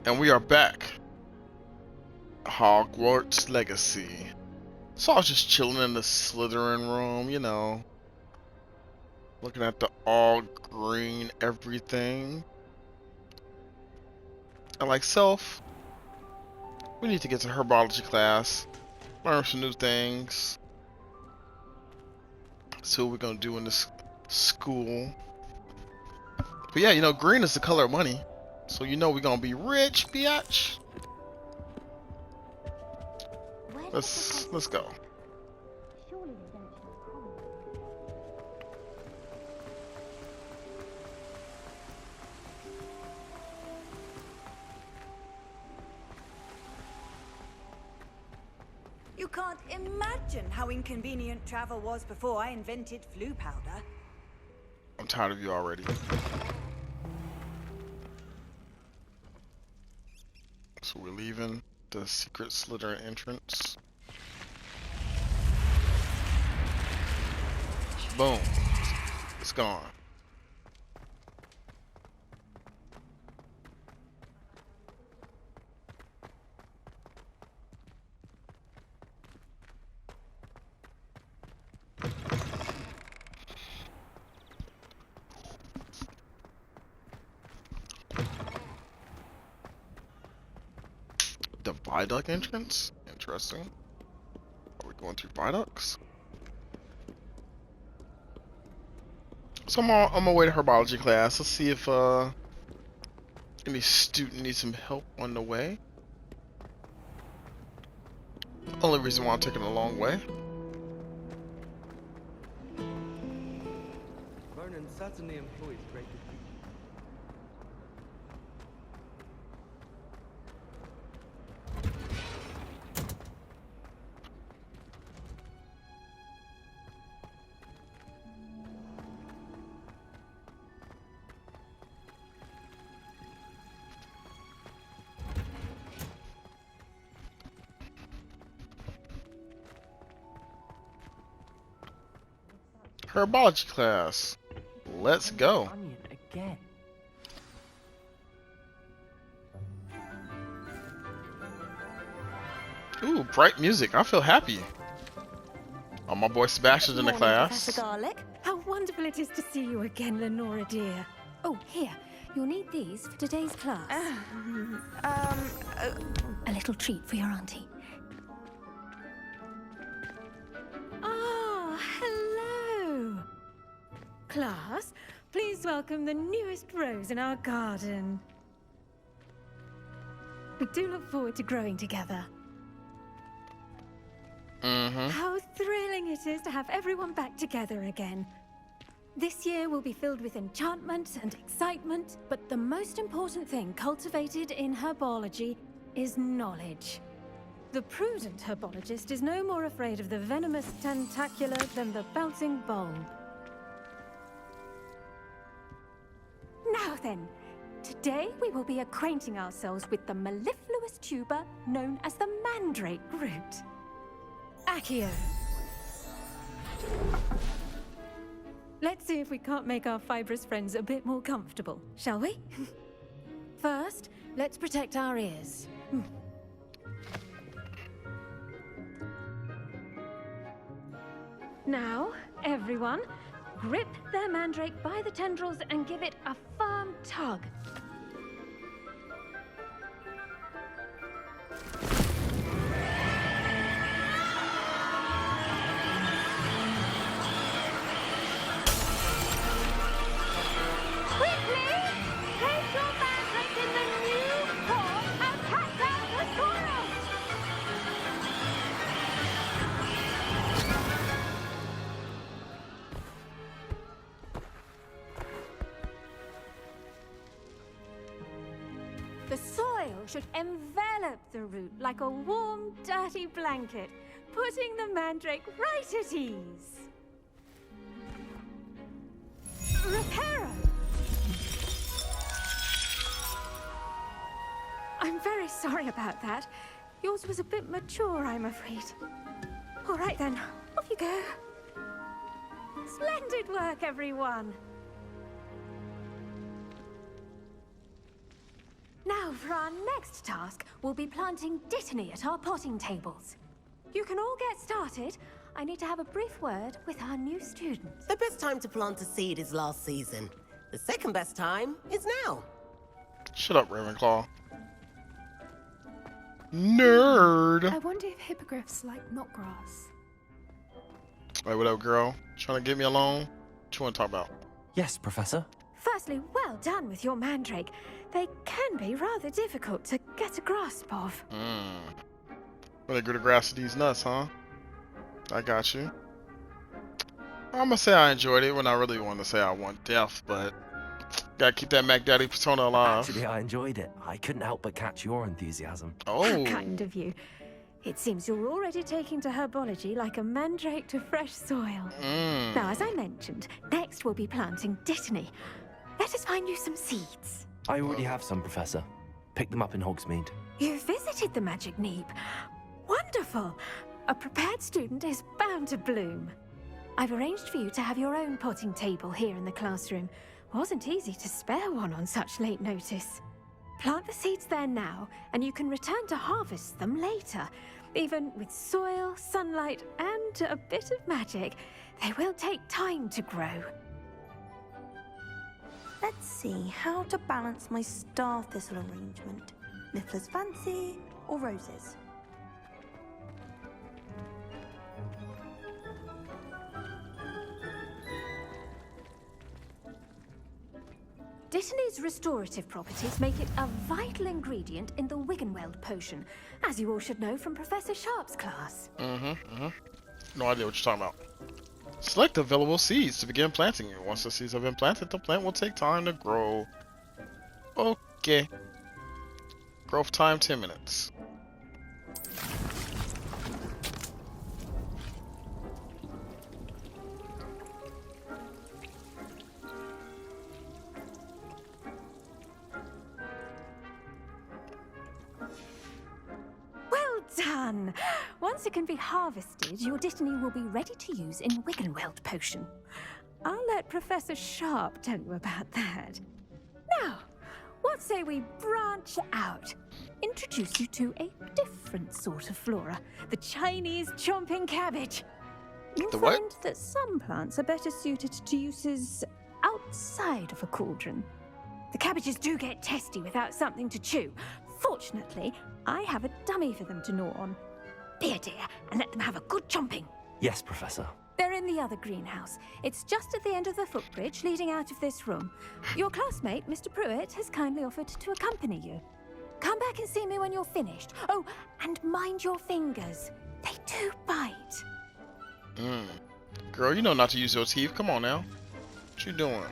And we are back. Hogwarts Legacy. So I was just chilling in the Slytherin room, you know, looking at the all green everything. And like self, we need to get to Herbology class, learn some new things, see what we're gonna do in this school. But yeah, you know, green is the color of money, so you know we're gonna be rich, biatch. Let's go. You can't imagine how inconvenient travel was before I invented flu powder. I'm tired of you already. So we're leaving the secret Slytherin entrance. Boom. It's gone. The viaduct entrance? Interesting. Are we going through viaducts? So I'm on my way to Herbology class. Let's see if any student needs some help on the way. Only reason why I'm taking a long way. Vernon certainly employs great people. Herbology class. Let's go. Onion again. Ooh, bright music. I feel happy. Oh, my boy Sebastian's in the class. Professor Garlic. How wonderful it is to see you again, Lenora dear. Oh, here. You'll need these for today's class. A little treat for your auntie. Ah, hello. Class, please welcome the newest rose in our garden. We do look forward to growing together. How thrilling it is to have everyone back together again. This year will be filled with enchantment and excitement, but the most important thing cultivated in herbology is knowledge. The prudent herbologist is no more afraid of the venomous tentacular than the bouncing bulb. Now then, today we will be acquainting ourselves with the mellifluous tuber known as the mandrake root. Accio. Let's see if we can't make our fibrous friends a bit more comfortable, shall we? First, let's protect our ears. Now, everyone, grip their mandrake by the tendrils and give it a firm tug. The soil should envelop the root like a warm, dirty blanket, putting the mandrake right at ease. Reparo! I'm very sorry about that. Yours was a bit mature, I'm afraid. All right then, off you go. Splendid work, everyone. Now, for our next task, we'll be planting dittany at our potting tables. You can all get started. I need to have a brief word with our new students. The best time to plant a seed is last season. The second best time is now. Shut up, Ravenclaw. Nerd. I wonder if hippogriffs like knotgrass. Hey, what up, girl? Trying to get me alone? What you want to talk about? Yes, Professor. Firstly, well done with your mandrake. They can be rather difficult to get a grasp of. Really good to grasp these nuts, huh? I got you. I'm gonna say I enjoyed it when I really want to say I want death, but gotta keep that Mac Daddy persona alive. Actually, I enjoyed it. I couldn't help but catch your enthusiasm. Oh. Kind of you. It seems you're already taking to herbology like a mandrake to fresh soil. Now, as I mentioned, next we'll be planting dittany. Let us find you some seeds. I already have some, Professor. Picked them up in Hogsmeade. You visited the Magic Neep. Wonderful! A prepared student is bound to bloom. I've arranged for you to have your own potting table here in the classroom. Wasn't easy to spare one on such late notice. Plant the seeds there now, and you can return to harvest them later. Even with soil, sunlight, and a bit of magic, they will take time to grow. Let's see how to balance my star thistle arrangement. Niffler's fancy or roses? Dittany's restorative properties make it a vital ingredient in the Wiggenweld potion, as you all should know from Professor Sharp's class. No idea what you're talking about. Select available seeds to begin planting. Once the seeds have been planted, the plant will take time to grow. Okay. Growth time 10 minutes. Well done! Once it can be harvested, your dittany will be ready to use in Wiggenweld potion. I'll let Professor Sharp tell you about that. Now, what say we branch out? Introduce you to a different sort of flora, the Chinese chomping cabbage. You'll The what? find that some plants are better suited to uses outside of a cauldron. The cabbages do get testy without something to chew. Fortunately, I have a dummy for them to gnaw on. Be a dear and let them have a good chomping. Yes, Professor. They're in the other greenhouse. It's just at the end of the footbridge leading out of this room. Your classmate, Mr. Pruitt, has kindly offered to accompany you. Come back and see me when you're finished. Oh, and mind your fingers. They do bite. Girl, you know not to use your teeth. Come on now. What you doing?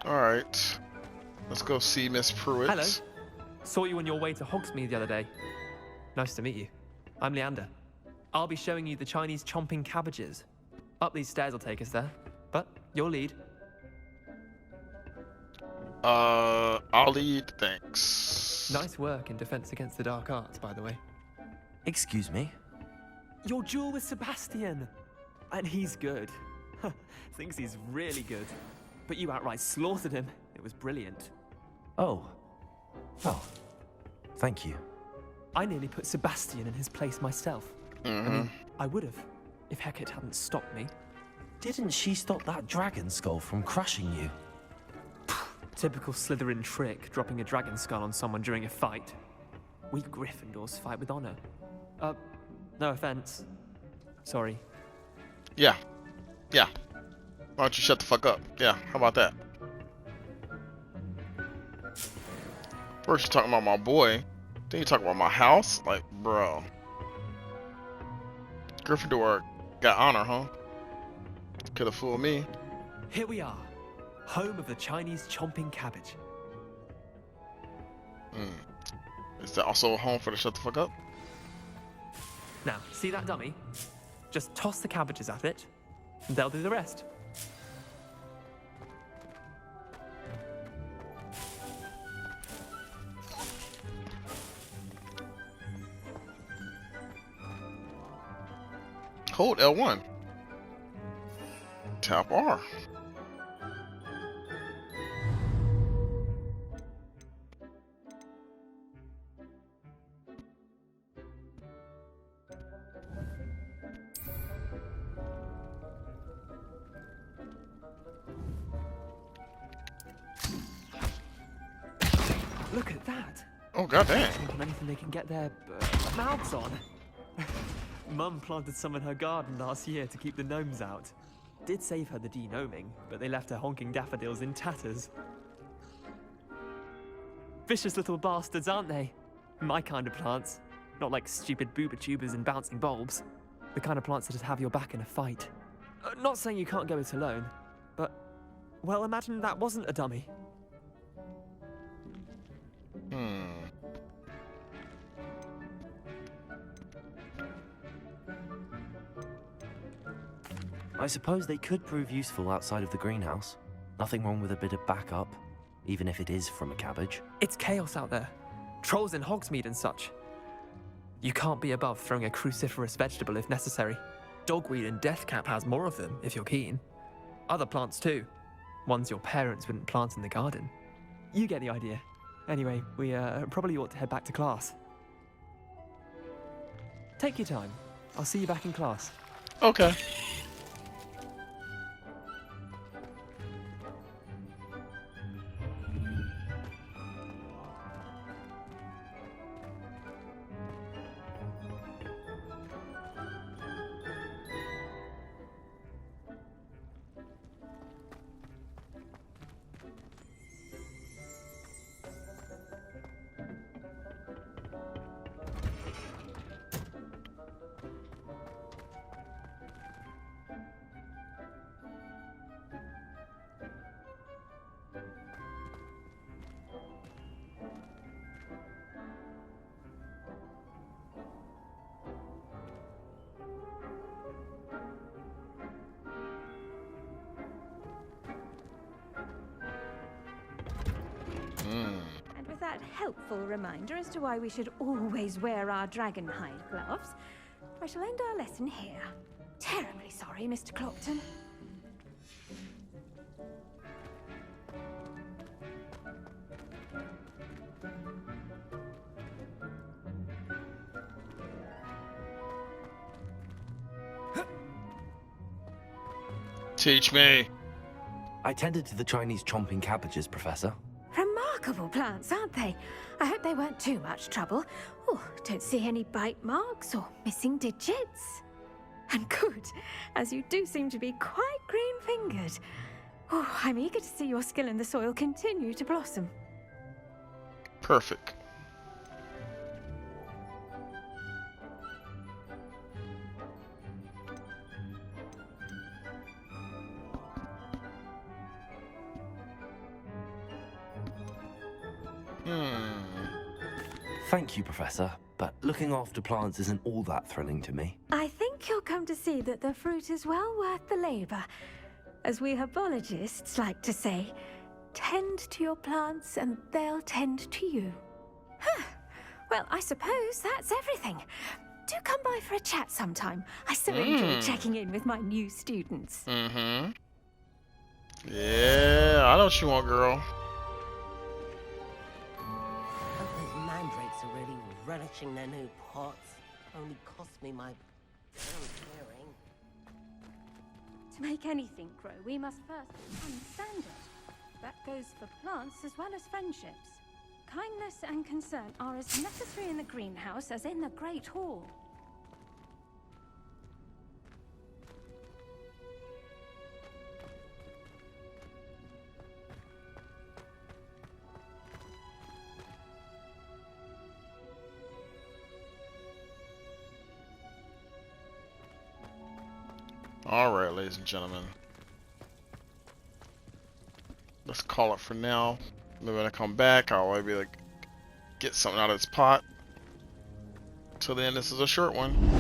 Alright. Let's go see Miss Pruitt. Hello. Saw you on your way to Hogsmeade the other day. Nice to meet you. I'm Leander. I'll be showing you the Chinese chomping cabbages. Up these stairs will take us there. But your lead. I'll lead, thanks. Nice work in Defense Against the Dark Arts, by the way. Excuse me? Your duel with Sebastian! And he's good. Thinks he's really good. But you outright slaughtered him. It was brilliant. Oh. Oh. Thank you. I nearly put Sebastian in his place myself. I mean, I would have, if Hecate hadn't stopped me. Didn't she stop that dragon skull from crushing you? Typical Slytherin trick, dropping a dragon skull on someone during a fight. We Gryffindors fight with honor. No offense. Sorry. Yeah. Yeah. Why don't you shut the fuck up? Yeah, how about that? First you're talking about my boy, then you talking about my house? Like, bro. Gryffindor got honor, huh? Could have fooled me. Here we are, home of the Chinese chomping cabbage. Is that also a home for the shut the fuck up? Now, see that dummy? Just toss the cabbages at it, and they'll do the rest. Hold L1. Tap R. Look at that. Oh, goddamn. Thinking anything they can get their mouths on. Mum planted some in her garden last year to keep the gnomes out. Did save her the denoming, but they left her honking daffodils in tatters. Vicious little bastards, aren't they? My kind of plants. Not like stupid booba tubers and bouncing bulbs. The kind of plants that'd have your back in a fight. Not saying you can't go it alone, but, well, imagine that wasn't a dummy. I suppose they could prove useful outside of the greenhouse. Nothing wrong with a bit of backup, even if it is from a cabbage. It's chaos out there. Trolls in Hogsmeade and such. You can't be above throwing a cruciferous vegetable if necessary. Dogweed and deathcap has more of them, if you're keen. Other plants too. Ones your parents wouldn't plant in the garden. You get the idea. Anyway, we probably ought to head back to class. Take your time. I'll see you back in class. Okay. And with that helpful reminder as to why we should always wear our dragon hide gloves, I shall end our lesson here. Terribly sorry, Mr. Clopton. Teach me. I tended to the Chinese chomping cabbages, Professor. Remarkable plants, aren't they? I hope they weren't too much trouble. Oh, don't see any bite marks or missing digits. And good, as you do seem to be quite green-fingered. Oh, I'm eager to see your skill in the soil continue to blossom. Perfect. Thank you, Professor, but looking after plants isn't all that thrilling to me. I think you'll come to see that the fruit is well worth the labor. As we herbologists like to say, tend to your plants and they'll tend to you. Huh. Well, I suppose that's everything. Do come by for a chat sometime. I so enjoy checking in with my new students. Yeah, I know what you want, girl. Those mandrakes are really relishing their new pots. Only cost me my hearing. To make anything grow, we must first understand it. That goes for plants as well as friendships. Kindness and concern are as necessary in the greenhouse as in the Great Hall. Alright, ladies and gentlemen. Let's call it for now. Maybe when I come back, I'll maybe like get something out of this pot. Till then, this is a short one.